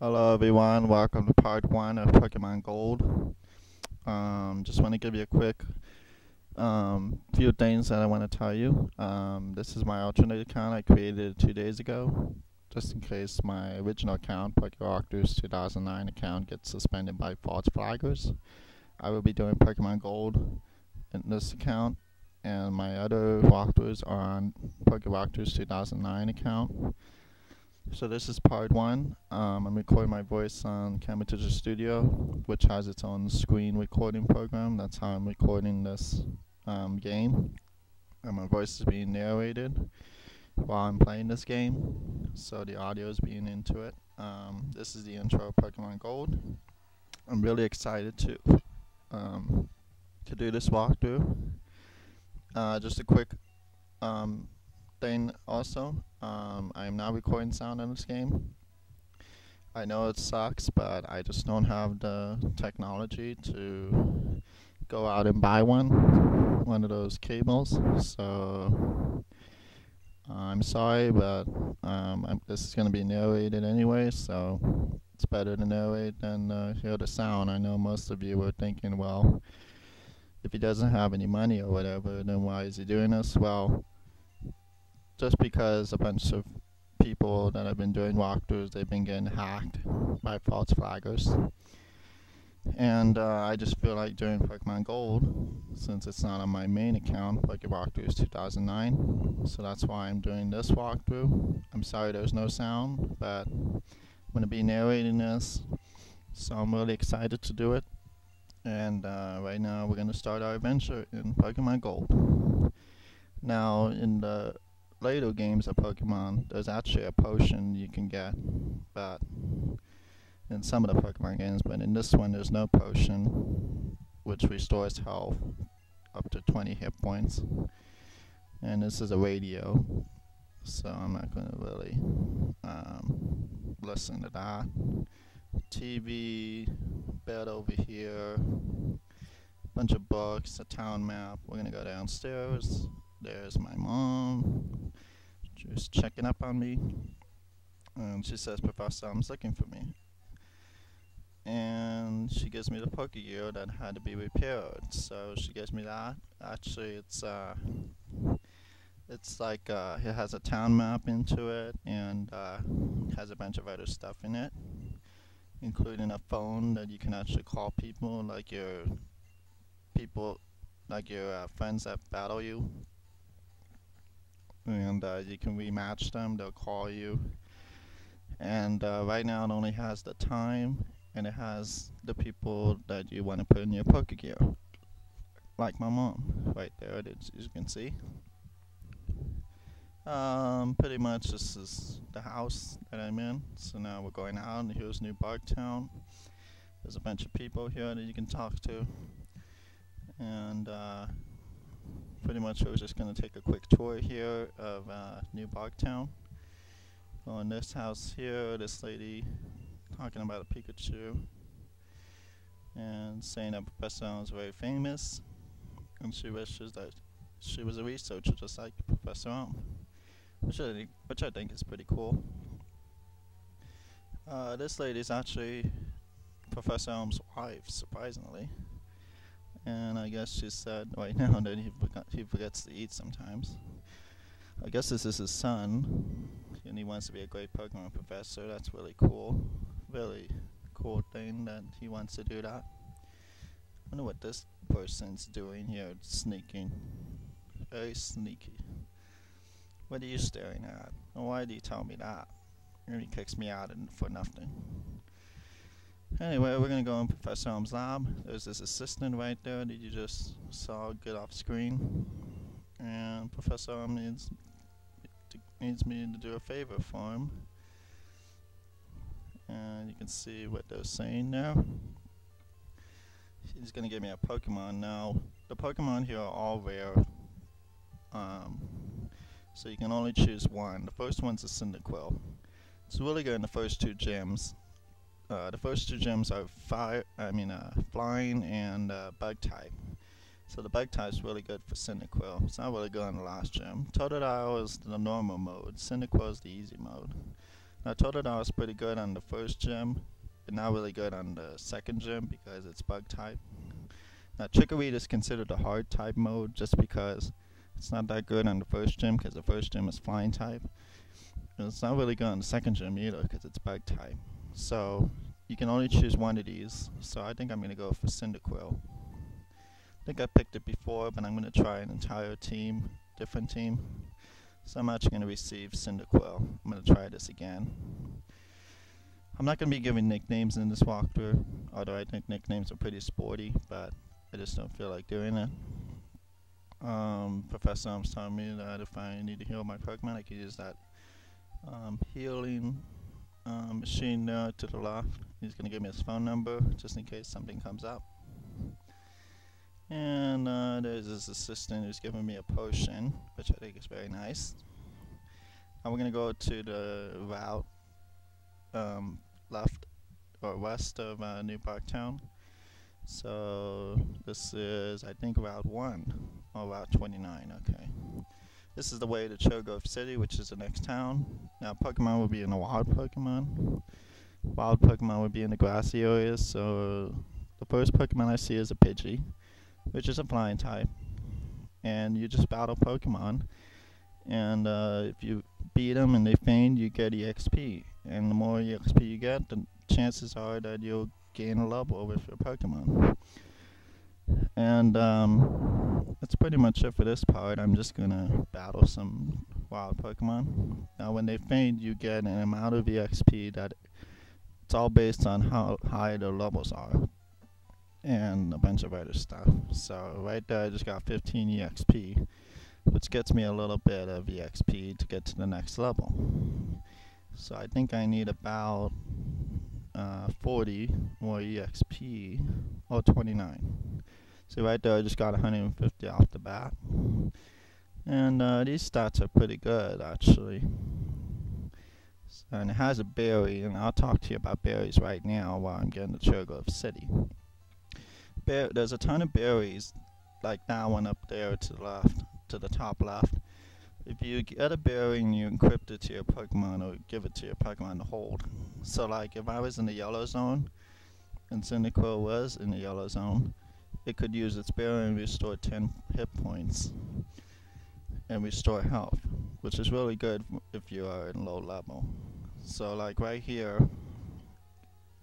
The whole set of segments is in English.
Hello everyone, welcome to part 1 of Pokemon Gold. Just want to give you a quick few things that I want to tell you. This is my alternate account I created 2 days ago, just in case my original account, PokeRoctors 2009 account, gets suspended by false flaggers. I will be doing Pokemon Gold in this account, and my other walkthroughs are on PokeRoctors 2009 account. So this is part 1. I'm recording my voice on Camtasia Studio, which has its own screen recording program. That's how I'm recording this game. And my voice is being narrated while I'm playing this game, so the audio is being into it. This is the intro of Pokemon Gold. I'm really excited to do this walkthrough. Just a quick thing also. I am not recording sound in this game. I know it sucks, but I just don't have the technology to go out and buy one of those cables. So I'm sorry, but this is going to be narrated anyway, so it's better to narrate than hear the sound. I know most of you were thinking, well, if he doesn't have any money or whatever, then why is he doing this? Well, just because a bunch of people that have been doing walkthroughs, they've been getting hacked by false flaggers. And I just feel like doing Pokemon Gold, since it's not on my main account, PokeWalkthroughs 2009. So that's why I'm doing this walkthrough. I'm sorry there's no sound, but I'm going to be narrating this, so I'm really excited to do it. And right now we're going to start our adventure in Pokemon Gold. Now, in the later games of Pokemon, there's actually a potion you can get, but in some of the Pokemon games, but in this one there's no potion, which restores health up to 20 hit points. And this is a radio, so I'm not going to really listen to that. TV, bed over here, bunch of books, a town map. We're going to go downstairs. There's my mom, just checking up on me, and she says Professor Elm's looking for me. And she gives me the Pokegear that had to be repaired, so she gives me that. Actually, it's like it has a town map into it, and has a bunch of other stuff in it, including a phone that you can actually call people, like your friends that battle you. And you can rematch them, they'll call you. And right now it only has the time, and it has the people that you want to put in your Pokegear. Like my mom, right there, as you can see. Pretty much this is the house that I'm in. So now we're going out, and here's New Barktown. There's a bunch of people here that you can talk to. And pretty much we're just going to take a quick tour here of New Barktown. Well, in this house here, this lady talking about a Pikachu and saying that Professor Elm is very famous, and she wishes that she was a researcher just like Professor Elm, which I think is pretty cool. This lady is actually Professor Elm's wife, surprisingly. And I guess she said right now that he forgets to eat sometimes. I guess this is his son, and he wants to be a great Pokemon professor. That's really cool. Really cool thing that he wants to do that. I wonder what this person's doing here, sneaking. Very sneaky. What are you staring at? And why do you tell me that? And he kicks me out for nothing. Anyway, we're going to go in Professor Elm's lab. There's this assistant right there that you just saw get off screen. And Professor Elm needs me to do a favor for him. And you can see what they're saying there. He's going to give me a Pokemon now. The Pokemon here are all rare. So you can only choose one. The first one's a Cyndaquil. It's really good in the first two gyms. The first two gyms are flying and bug type. So the bug type is really good for Cyndaquil. It's not really good in the last gym. Totodile is the normal mode. Cyndaquil is the easy mode. Now Totodile is pretty good on the first gym, but not really good on the second gym because it's bug type. Now Chikorita is considered a hard type mode just because it's not that good on the first gym because the first gym is flying type. And it's not really good on the second gym either because it's bug type. So you can only choose one of these. So I think I'm going to go for Cyndaquil. I think I picked it before, but I'm going to try an entire team, different team. So I'm actually going to receive Cyndaquil. I'm going to try this again. I'm not going to be giving nicknames in this walkthrough, although I think nicknames are pretty sporty, but I just don't feel like doing it. Professor Elm's telling me that if I need to heal my Pokemon, I can use that healing machine there to the left. He's going to give me his phone number just in case something comes up. And there's his assistant who's giving me a potion, which I think is very nice. Now we're going to go to the route left or west of New Park Town. So this is, I think, Route 1 or Route 29. Okay. This is the way to Cho'Gath City, which is the next town. Now Pokemon will be in the wild Pokemon. Wild Pokemon would be in the grassy areas. So the first Pokemon I see is a Pidgey, which is a flying type. And you just battle Pokemon. And if you beat them and they faint, you get EXP. And the more EXP you get, the chances are that you'll gain a level with your Pokemon. And that's pretty much it for this part. I'm just gonna battle some wild Pokemon. Now when they faint, you get an amount of EXP that it's all based on how high their levels are and a bunch of other stuff. So right there I just got 15 EXP, which gets me a little bit of EXP to get to the next level. So I think I need about 40 more EXP, or 29. So right there I just got 150 off the bat. And these stats are pretty good actually. And it has a berry, and I'll talk to you about berries right now while I'm getting to Cho'Gath City. There's a ton of berries, like that one up there to the left, to the top left. If you get a berry and you encrypt it to your Pokemon or give it to your Pokemon to hold. So like if I was in the yellow zone and Cyndaquil was in the yellow zone, it could use its berry and restore 10 hit points and restore health, which is really good if you are in low level. So like right here,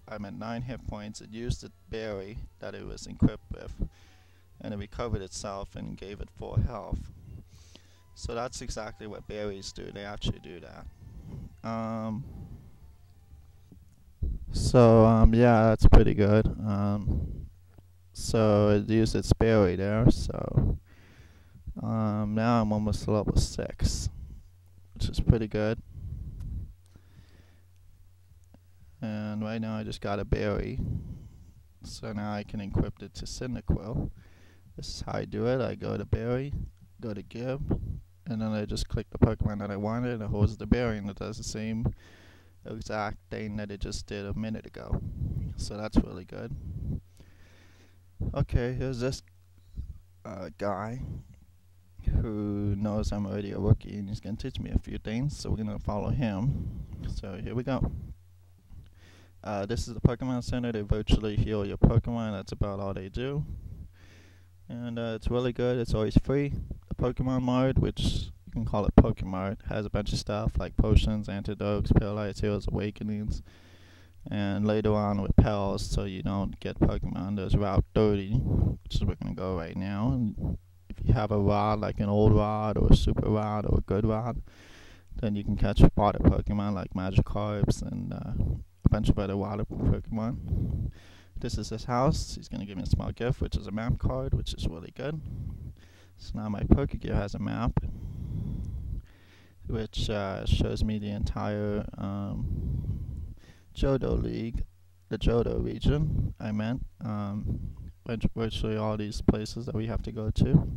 I'm at 9 hit points. It used the berry that it was equipped with, and it recovered itself and gave it 4 health. So that's exactly what berries do. They actually do that. Yeah, that's pretty good. So it used its berry there. So now I'm almost level 6, which is pretty good. And right now I just got a berry. So now I can equip it to Cyndaquil. This is how I do it. I go to berry, go to give, and then I just click the Pokemon that I wanted, and it holds the berry, and it does the same exact thing that it just did a minute ago. So that's really good. Okay, here's this guy who knows I'm already a rookie, and he's going to teach me a few things, so we're going to follow him. So here we go. This is the Pokemon Center. They virtually heal your Pokemon. That's about all they do. And it's really good. It's always free. The Pokemon Mart, which you can call it Pokemart, has a bunch of stuff like potions, antidotes, paralyzed heals, awakenings. And later on with Pals, so you don't get Pokemon, there's Route 30, which is where we're going to go right now. And if you have a rod, like an old rod, or a super rod, or a good rod, then you can catch water Pokemon like Magikarps and a bunch of other water Pokemon. This is his house. He's going to give me a small gift, which is a map card, which is really good. So now my Pokegear has a map, which shows me the entire Johto League, the Johto region, I meant. Virtually all these places that we have to go to,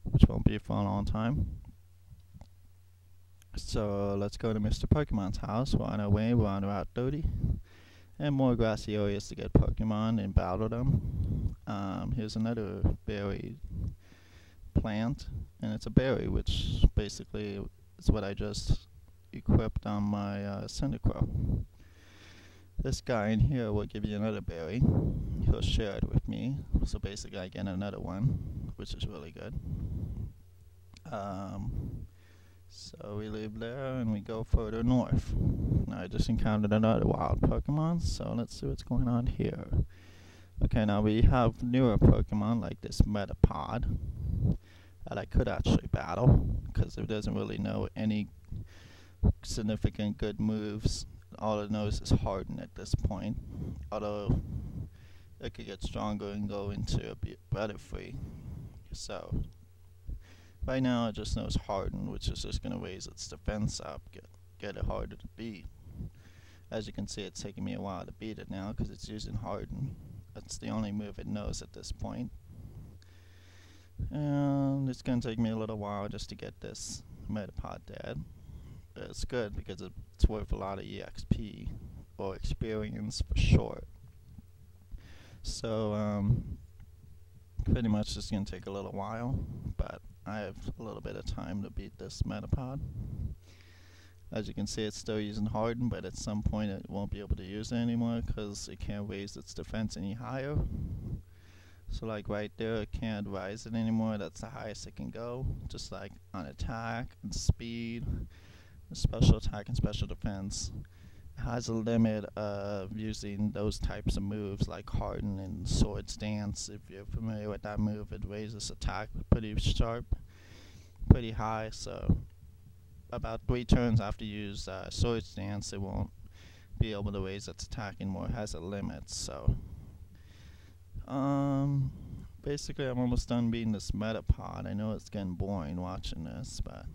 which won't be for a long time. So let's go to Mr. Pokemon's house. We're on our way. We're on Route 30. And more grassy areas to get Pokemon and battle them. Here's another berry plant. And it's a berry, which basically is what I just equipped on my Cyndaquil. This guy in here will give you another berry. He'll share it with me. So basically I get another one, which is really good. So we leave there and we go further north. Now I just encountered another wild Pokemon, so let's see what's going on here. Okay, now we have newer Pokemon like this Metapod that I could actually battle, because it doesn't really know any significant good moves. All it knows is Harden at this point, although it could get stronger and go into a Butterfree. So right now it just knows Harden, which is just going to raise its defense up, get it harder to beat. As you can see, it's taking me a while to beat it now because it's using Harden. That's the only move it knows at this point. And it's going to take me a little while just to get this Metapod dead. It's good because it's worth a lot of EXP, or experience for short. So pretty much it's going to take a little while, but I have a little bit of time to beat this Metapod. As you can see, it's still using Harden, but at some point it won't be able to use it anymore because it can't raise its defense any higher. So like right there, it can't rise it anymore. That's the highest it can go, just like on attack and speed, special attack and special defense. It has a limit of using those types of moves like Harden and Swords Dance. If you're familiar with that move, it raises attack pretty sharp, pretty high. So about 3 turns after you use Swords Dance, it won't be able to raise its attack anymore. It has a limit. So basically I'm almost done beating this Metapod. I know it's getting boring watching this, but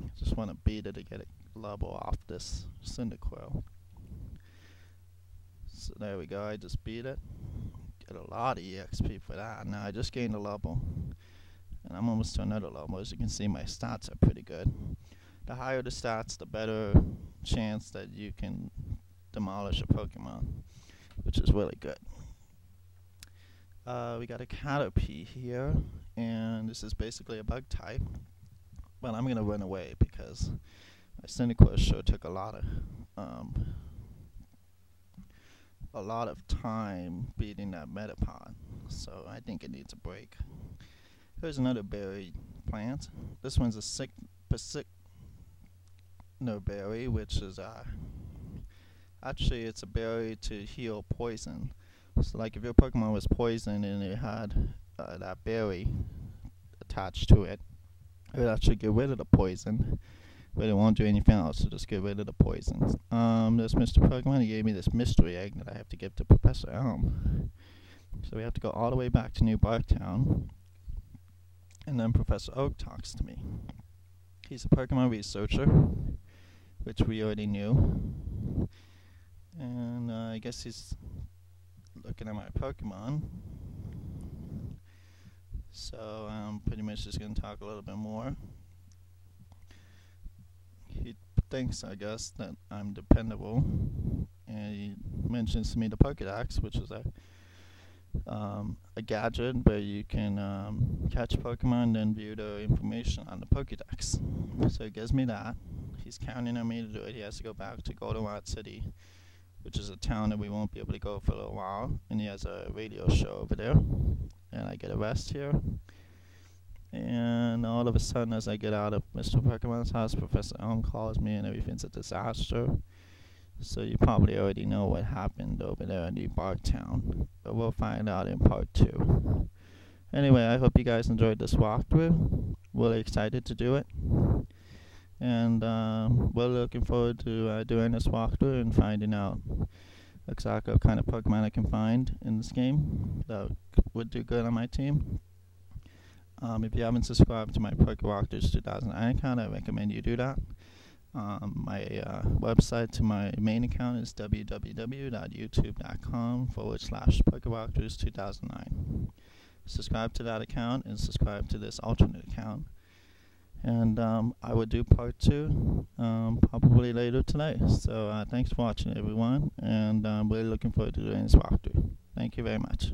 I just want to beat it to get a level off this Cyndaquil. So there we go, I just beat it. Get a lot of EXP for that. Now I just gained a level, and I'm almost to another level. As you can see, my stats are pretty good. The higher the stats, the better chance that you can demolish a Pokemon, which is really good. We got a Caterpie here, and this is basically a bug type. But I'm gonna run away because my Cyndaquil sure took a lot of time beating that Metapod, so I think it needs a break. Here's another berry plant. This one's a Persicno berry, which is actually it's a berry to heal poison. So like if your Pokemon was poisoned and it had that berry attached to it, it would actually get rid of the poison, but it won't do anything else, so just get rid of the poison. This Mr. Pokemon, he gave me this mystery egg that I have to give to Professor Elm. So we have to go all the way back to New Barktown, and then Professor Oak talks to me. He's a Pokemon researcher, which we already knew, and I guess he's looking at my Pokemon. So I'm pretty much just going to talk a little bit more. He thinks, I guess, that I'm dependable, and he mentions to me the Pokedex, which is a gadget where you can catch Pokemon and then view the information on the Pokedex. So he gives me that. He's counting on me to do it. He has to go back to Goldenrod City, which is a town that we won't be able to go for a little while, and he has a radio show over there, and I get a rest here. And all of a sudden, as I get out of Mr. Pokemon's house, Professor Elm calls me and everything's a disaster. So you probably already know what happened over there in New Barktown, but we'll find out in part 2. Anyway, I hope you guys enjoyed this walkthrough. Really excited to do it. And we're looking forward to doing this walkthrough and finding out exactly what kind of Pokemon I can find in this game that would do good on my team. If you haven't subscribed to my PokeWalkthroughs 2009 account, I recommend you do that. My website to my main account is www.youtube.com/PokeWalkthroughs2009. Subscribe to that account and subscribe to this alternate account. And I will do part 2 probably later today. So thanks for watching, everyone, and I'm really looking forward to doing this walkthrough. Thank you very much.